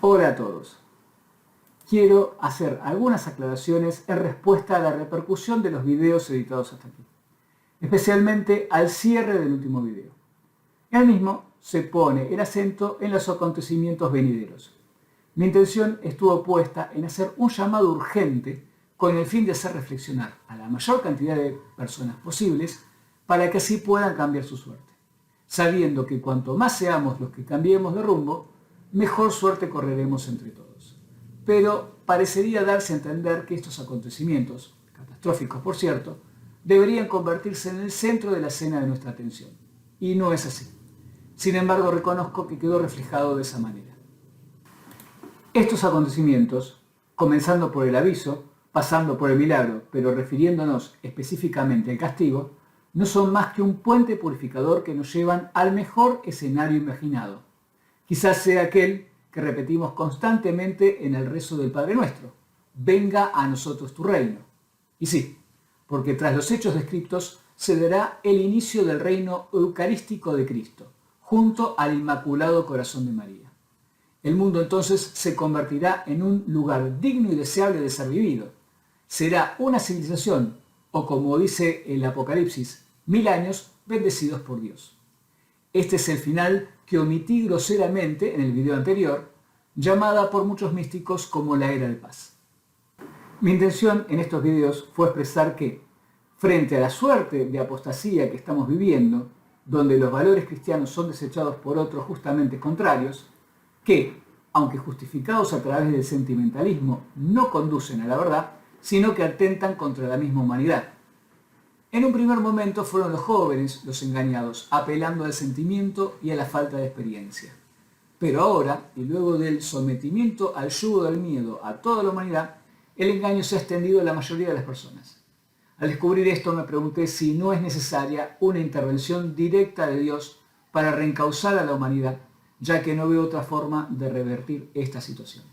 Hola a todos. Quiero hacer algunas aclaraciones en respuesta a la repercusión de los videos editados hasta aquí, especialmente al cierre del último video. En el mismo se pone el acento en los acontecimientos venideros. Mi intención estuvo puesta en hacer un llamado urgente con el fin de hacer reflexionar a la mayor cantidad de personas posibles para que así puedan cambiar su suerte, sabiendo que cuanto más seamos los que cambiemos de rumbo, mejor suerte correremos entre todos. Pero parecería darse a entender que estos acontecimientos, catastróficos por cierto, deberían convertirse en el centro de la escena de nuestra atención. Y no es así. Sin embargo, reconozco que quedó reflejado de esa manera. Estos acontecimientos, comenzando por el aviso, pasando por el milagro, pero refiriéndonos específicamente al castigo, no son más que un puente purificador que nos llevan al mejor escenario imaginado. Quizás sea aquel que repetimos constantemente en el rezo del Padre Nuestro: venga a nosotros tu reino. Y sí, porque tras los hechos descritos se dará el inicio del reino eucarístico de Cristo, junto al Inmaculado Corazón de María. El mundo entonces se convertirá en un lugar digno y deseable de ser vivido. Será una civilización, o como dice el Apocalipsis, 1000 años bendecidos por Dios. Este es el final que omití groseramente en el video anterior, llamada por muchos místicos como la era de paz. Mi intención en estos videos fue expresar que, frente a la suerte de apostasía que estamos viviendo, donde los valores cristianos son desechados por otros justamente contrarios, que, aunque justificados a través del sentimentalismo, no conducen a la verdad, sino que atentan contra la misma humanidad. En un primer momento fueron los jóvenes los engañados, apelando al sentimiento y a la falta de experiencia. Pero ahora, y luego del sometimiento al yugo del miedo a toda la humanidad, el engaño se ha extendido a la mayoría de las personas. Al descubrir esto me pregunté si no es necesaria una intervención directa de Dios para reencauzar a la humanidad, ya que no veo otra forma de revertir esta situación.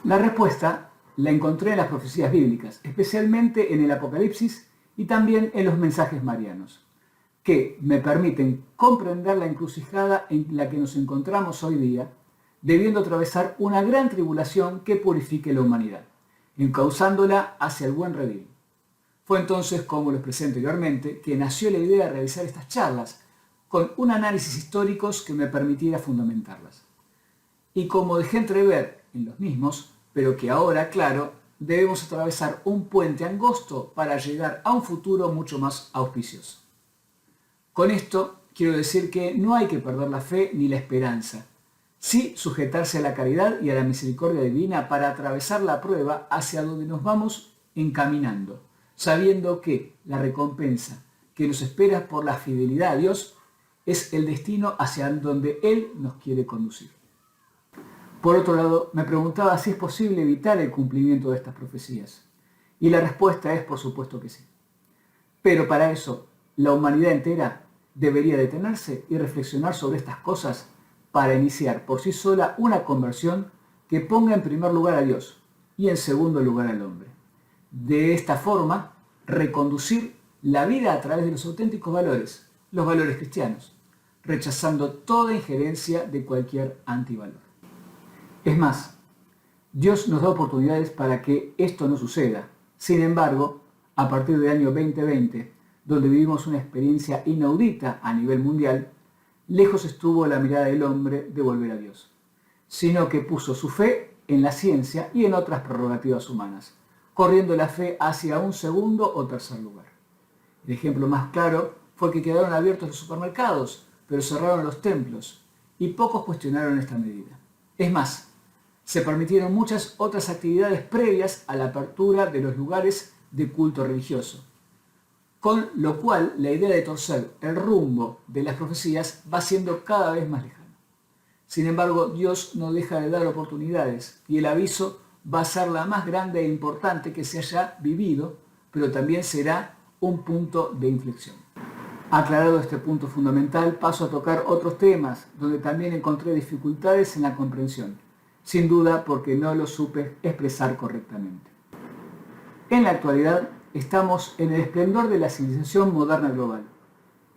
La respuesta la encontré en las profecías bíblicas, especialmente en el Apocalipsis y también en los mensajes marianos, que me permiten comprender la encrucijada en la que nos encontramos hoy día, debiendo atravesar una gran tribulación que purifique la humanidad, encauzándola hacia el buen redil. Fue entonces, como lo expresé anteriormente, que nació la idea de realizar estas charlas, con un análisis históricos que me permitiera fundamentarlas. Y como dejé entrever en los mismos, pero que ahora, claro, debemos atravesar un puente angosto para llegar a un futuro mucho más auspicioso. Con esto quiero decir que no hay que perder la fe ni la esperanza, sí sujetarse a la caridad y a la misericordia divina para atravesar la prueba hacia donde nos vamos encaminando, sabiendo que la recompensa que nos espera por la fidelidad a Dios es el destino hacia donde Él nos quiere conducir. Por otro lado, me preguntaba si es posible evitar el cumplimiento de estas profecías. Y la respuesta es por supuesto que sí. Pero para eso, la humanidad entera debería detenerse y reflexionar sobre estas cosas para iniciar por sí sola una conversión que ponga en primer lugar a Dios y en segundo lugar al hombre. De esta forma, reconducir la vida a través de los auténticos valores, los valores cristianos, rechazando toda injerencia de cualquier antivalor. Es más, Dios nos da oportunidades para que esto no suceda. Sin embargo, a partir del año 2020, donde vivimos una experiencia inaudita a nivel mundial, lejos estuvo la mirada del hombre de volver a Dios, sino que puso su fe en la ciencia y en otras prerrogativas humanas, corriendo la fe hacia un segundo o tercer lugar. El ejemplo más claro fue que quedaron abiertos los supermercados, pero cerraron los templos, y pocos cuestionaron esta medida. Es más, se permitieron muchas otras actividades previas a la apertura de los lugares de culto religioso, con lo cual la idea de torcer el rumbo de las profecías va siendo cada vez más lejana. Sin embargo, Dios no deja de dar oportunidades y el aviso va a ser la más grande e importante que se haya vivido, pero también será un punto de inflexión. Aclarado este punto fundamental, paso a tocar otros temas donde también encontré dificultades en la comprensión, sin duda porque no lo supe expresar correctamente. En la actualidad estamos en el esplendor de la civilización moderna global,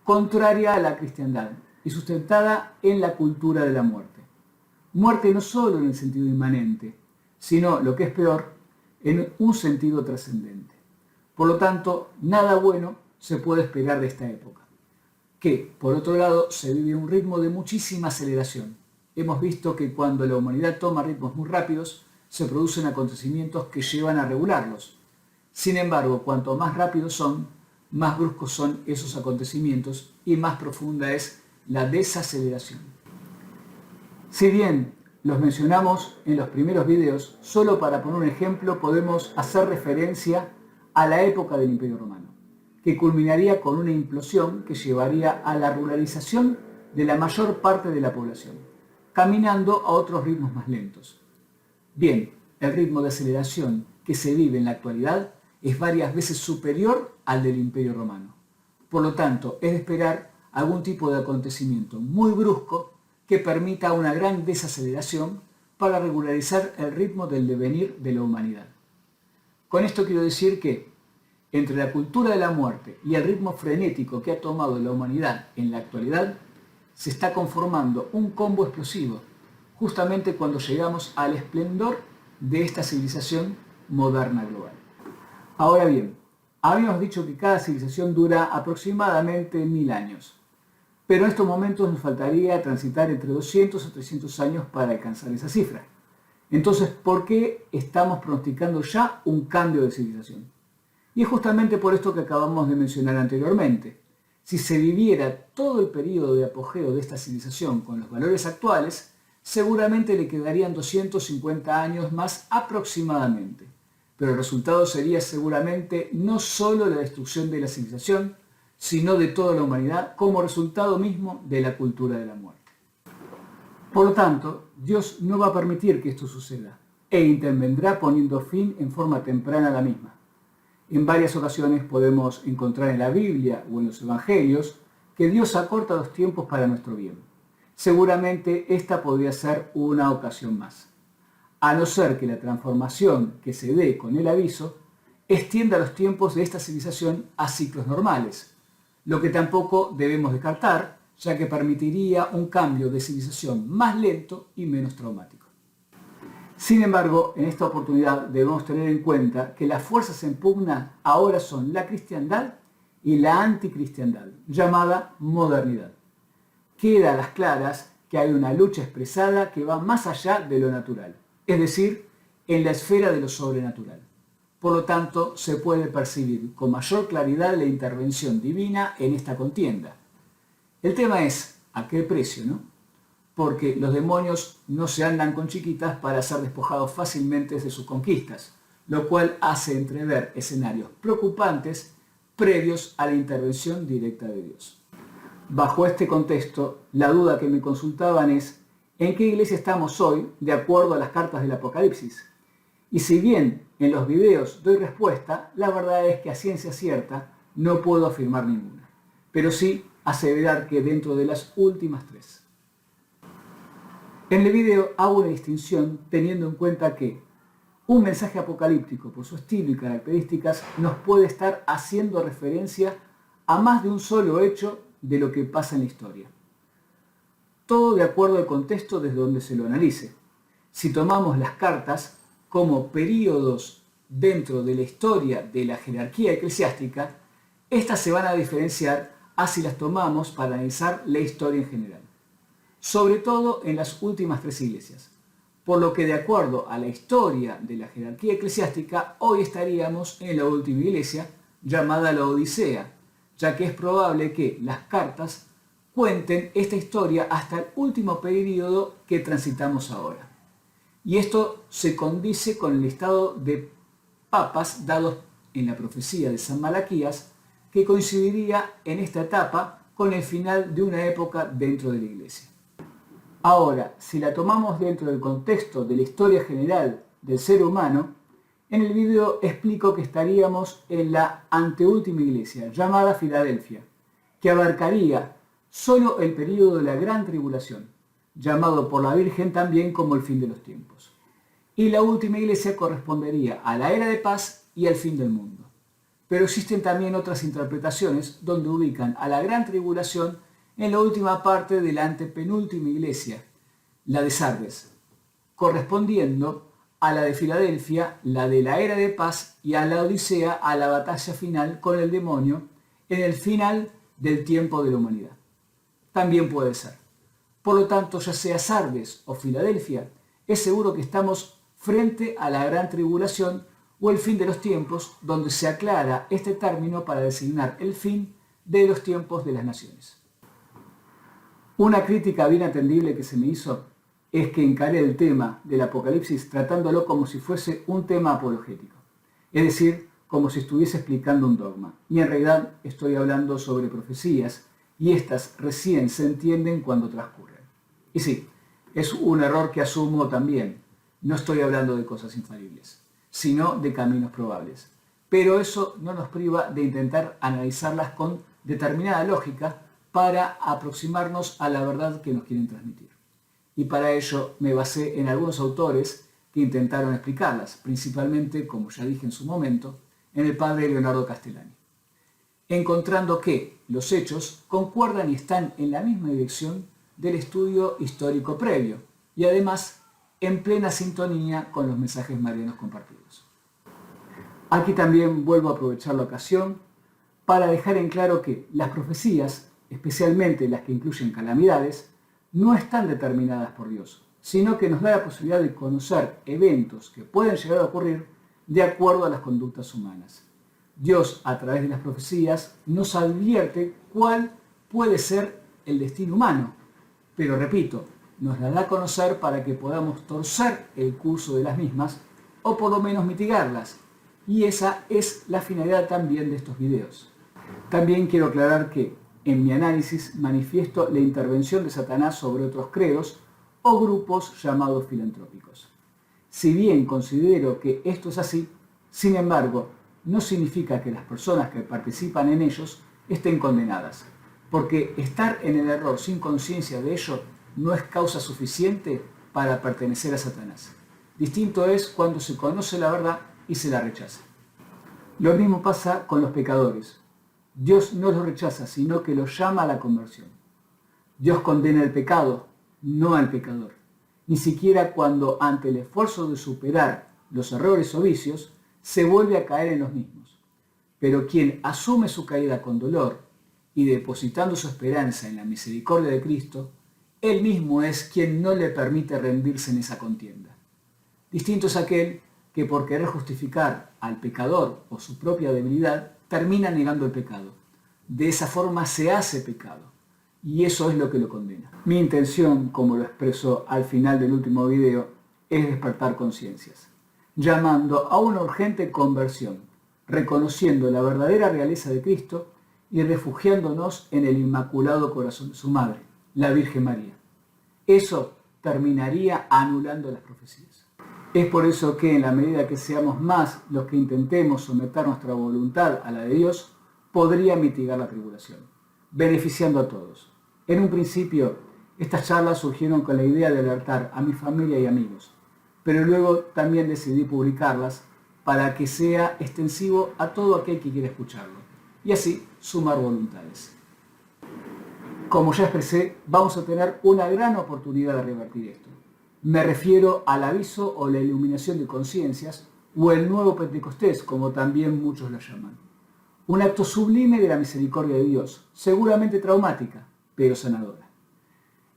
contraria a la cristiandad y sustentada en la cultura de la muerte. Muerte no solo en el sentido inmanente, sino, lo que es peor, en un sentido trascendente. Por lo tanto, nada bueno se puede esperar de esta época, que, por otro lado, se vive un ritmo de muchísima aceleración. Hemos visto que cuando la humanidad toma ritmos muy rápidos, se producen acontecimientos que llevan a regularlos. Sin embargo, cuanto más rápidos son, más bruscos son esos acontecimientos y más profunda es la desaceleración. Si bien los mencionamos en los primeros videos, solo para poner un ejemplo podemos hacer referencia a la época del Imperio Romano, que culminaría con una implosión que llevaría a la ruralización de la mayor parte de la población, caminando a otros ritmos más lentos. Bien, el ritmo de aceleración que se vive en la actualidad es varias veces superior al del Imperio Romano. Por lo tanto, es de esperar algún tipo de acontecimiento muy brusco que permita una gran desaceleración para regularizar el ritmo del devenir de la humanidad. Con esto quiero decir que, entre la cultura de la muerte y el ritmo frenético que ha tomado la humanidad en la actualidad, se está conformando un combo explosivo, justamente cuando llegamos al esplendor de esta civilización moderna global. Ahora bien, habíamos dicho que cada civilización dura aproximadamente 1000 años, pero en estos momentos nos faltaría transitar entre 200 a 300 años para alcanzar esa cifra. Entonces, ¿por qué estamos pronosticando ya un cambio de civilización? Y es justamente por esto que acabamos de mencionar anteriormente. Si se viviera todo el periodo de apogeo de esta civilización con los valores actuales, seguramente le quedarían 250 años más aproximadamente. Pero el resultado sería seguramente no solo la destrucción de la civilización, sino de toda la humanidad como resultado mismo de la cultura de la muerte. Por lo tanto, Dios no va a permitir que esto suceda e intervendrá poniendo fin en forma temprana a la misma. En varias ocasiones podemos encontrar en la Biblia o en los Evangelios que Dios acorta los tiempos para nuestro bien. Seguramente esta podría ser una ocasión más, a no ser que la transformación que se dé con el aviso extienda los tiempos de esta civilización a ciclos normales, lo que tampoco debemos descartar, ya que permitiría un cambio de civilización más lento y menos traumático. Sin embargo, en esta oportunidad debemos tener en cuenta que las fuerzas en pugna ahora son la cristiandad y la anticristiandad, llamada modernidad. Queda a las claras que hay una lucha expresada que va más allá de lo natural, es decir, en la esfera de lo sobrenatural. Por lo tanto, se puede percibir con mayor claridad la intervención divina en esta contienda. El tema es, ¿a qué precio, no? Porque los demonios no se andan con chiquitas para ser despojados fácilmente de sus conquistas, lo cual hace entrever escenarios preocupantes previos a la intervención directa de Dios. Bajo este contexto, la duda que me consultaban es ¿en qué iglesia estamos hoy de acuerdo a las cartas del Apocalipsis? Y si bien en los videos doy respuesta, la verdad es que a ciencia cierta no puedo afirmar ninguna, pero sí aseverar que dentro de las últimas 3. En el video hago una distinción teniendo en cuenta que un mensaje apocalíptico, por su estilo y características, nos puede estar haciendo referencia a más de un solo hecho de lo que pasa en la historia. Todo de acuerdo al contexto desde donde se lo analice. Si tomamos las cartas como períodos dentro de la historia de la jerarquía eclesiástica, estas se van a diferenciar a si las tomamos para analizar la historia en general, sobre todo en las últimas 3 iglesias, por lo que de acuerdo a la historia de la jerarquía eclesiástica, hoy estaríamos en la última iglesia, llamada la Odisea, ya que es probable que las cartas cuenten esta historia hasta el último período que transitamos ahora. Y esto se condice con el listado de papas dados en la profecía de San Malaquías, que coincidiría en esta etapa con el final de una época dentro de la iglesia. Ahora, si la tomamos dentro del contexto de la historia general del ser humano, en el video explico que estaríamos en la anteúltima iglesia, llamada Filadelfia, que abarcaría solo el período de la Gran Tribulación, llamado por la Virgen también como el fin de los tiempos. Y la última iglesia correspondería a la era de paz y al fin del mundo. Pero existen también otras interpretaciones donde ubican a la Gran Tribulación en la última parte de la antepenúltima iglesia, la de Sardes, correspondiendo a la de Filadelfia, la de la era de paz, y a la Odisea, a la batalla final con el demonio en el final del tiempo de la humanidad. También puede ser. Por lo tanto, ya sea Sardes o Filadelfia, es seguro que estamos frente a la gran tribulación o el fin de los tiempos, donde se aclara este término para designar el fin de los tiempos de las naciones. Una crítica bien atendible que se me hizo es que encaré el tema del Apocalipsis tratándolo como si fuese un tema apologético, es decir, como si estuviese explicando un dogma, y en realidad estoy hablando sobre profecías, y estas recién se entienden cuando transcurren. Y sí, es un error que asumo también. No estoy hablando de cosas infalibles, sino de caminos probables. Pero eso no nos priva de intentar analizarlas con determinada lógica para aproximarnos a la verdad que nos quieren transmitir. Y para ello me basé en algunos autores que intentaron explicarlas, principalmente, como ya dije en su momento, en el padre Leonardo Castellani, encontrando que los hechos concuerdan y están en la misma dirección del estudio histórico previo, y además en plena sintonía con los mensajes marianos compartidos. Aquí también vuelvo a aprovechar la ocasión para dejar en claro que las profecías, especialmente las que incluyen calamidades, no están determinadas por Dios, sino que nos da la posibilidad de conocer eventos que pueden llegar a ocurrir de acuerdo a las conductas humanas. Dios, a través de las profecías, nos advierte cuál puede ser el destino humano, pero repito, nos la da a conocer para que podamos torcer el curso de las mismas o por lo menos mitigarlas, y esa es la finalidad también de estos videos. También quiero aclarar que en mi análisis manifiesto la intervención de Satanás sobre otros credos o grupos llamados filantrópicos. Si bien considero que esto es así, sin embargo, no significa que las personas que participan en ellos estén condenadas, porque estar en el error sin conciencia de ello no es causa suficiente para pertenecer a Satanás. Distinto es cuando se conoce la verdad y se la rechaza. Lo mismo pasa con los pecadores. Dios no los rechaza, sino que los llama a la conversión. Dios condena el pecado, no al pecador, ni siquiera cuando ante el esfuerzo de superar los errores o vicios, se vuelve a caer en los mismos. Pero quien asume su caída con dolor y depositando su esperanza en la misericordia de Cristo, Él mismo es quien no le permite rendirse en esa contienda. Distinto es aquel que por querer justificar al pecador o su propia debilidad, termina negando el pecado. De esa forma se hace pecado, y eso es lo que lo condena. Mi intención, como lo expreso al final del último video, es despertar conciencias, llamando a una urgente conversión, reconociendo la verdadera realeza de Cristo y refugiándonos en el Inmaculado Corazón de su Madre, la Virgen María. Eso terminaría anulando las profecías. Es por eso que en la medida que seamos más los que intentemos someter nuestra voluntad a la de Dios, podría mitigar la tribulación, beneficiando a todos. En un principio, estas charlas surgieron con la idea de alertar a mi familia y amigos, pero luego también decidí publicarlas para que sea extensivo a todo aquel que quiera escucharlo, y así sumar voluntades. Como ya expresé, vamos a tener una gran oportunidad de revertir esto. Me refiero al aviso o la iluminación de conciencias, o el nuevo Pentecostés, como también muchos lo llaman. Un acto sublime de la misericordia de Dios, seguramente traumática, pero sanadora.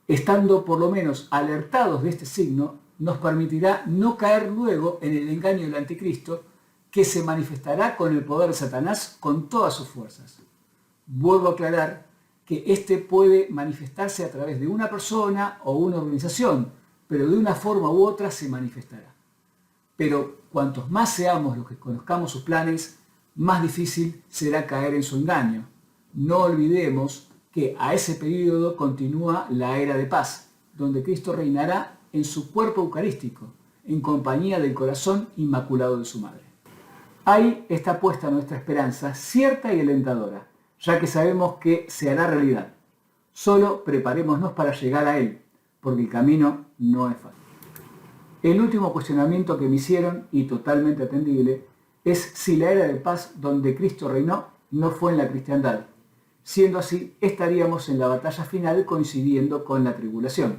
Estando por lo menos alertados de este signo, nos permitirá no caer luego en el engaño del anticristo, que se manifestará con el poder de Satanás con todas sus fuerzas. Vuelvo a aclarar que este puede manifestarse a través de una persona o una organización, pero de una forma u otra se manifestará. Pero cuantos más seamos los que conozcamos sus planes, más difícil será caer en su engaño. No olvidemos que a ese periodo continúa la era de paz, donde Cristo reinará en su cuerpo eucarístico, en compañía del corazón inmaculado de su Madre. Ahí está puesta nuestra esperanza cierta y alentadora, ya que sabemos que se hará realidad. Solo preparémonos para llegar a Él, porque el camino no es fácil. El último cuestionamiento que me hicieron, y totalmente atendible, es si la era de paz donde Cristo reinó no fue en la cristiandad. Siendo así, estaríamos en la batalla final coincidiendo con la tribulación.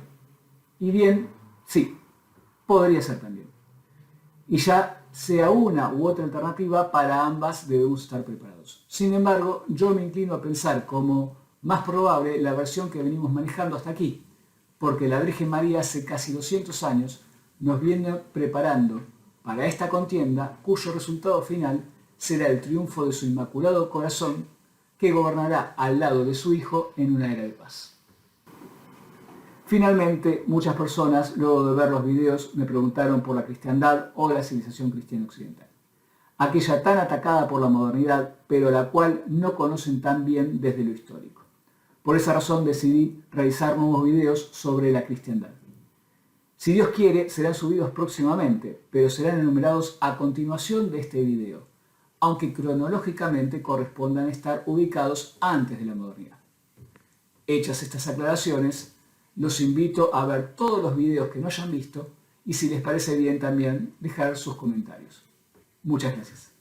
Y bien, sí, podría ser también. Y ya sea una u otra alternativa, para ambas debemos estar preparados. Sin embargo, yo me inclino a pensar como más probable la versión que venimos manejando hasta aquí, porque la Virgen María hace casi 200 años nos viene preparando para esta contienda, cuyo resultado final será el triunfo de su Inmaculado Corazón, que gobernará al lado de su Hijo en una era de paz. Finalmente, muchas personas, luego de ver los videos, me preguntaron por la cristiandad o la civilización cristiana occidental. Aquella tan atacada por la modernidad, pero la cual no conocen tan bien desde lo histórico. Por esa razón decidí realizar nuevos videos sobre la cristiandad. Si Dios quiere, serán subidos próximamente, pero serán enumerados a continuación de este video, aunque cronológicamente correspondan estar ubicados antes de la modernidad. Hechas estas aclaraciones, los invito a ver todos los videos que no hayan visto y si les parece bien también dejar sus comentarios. Muchas gracias.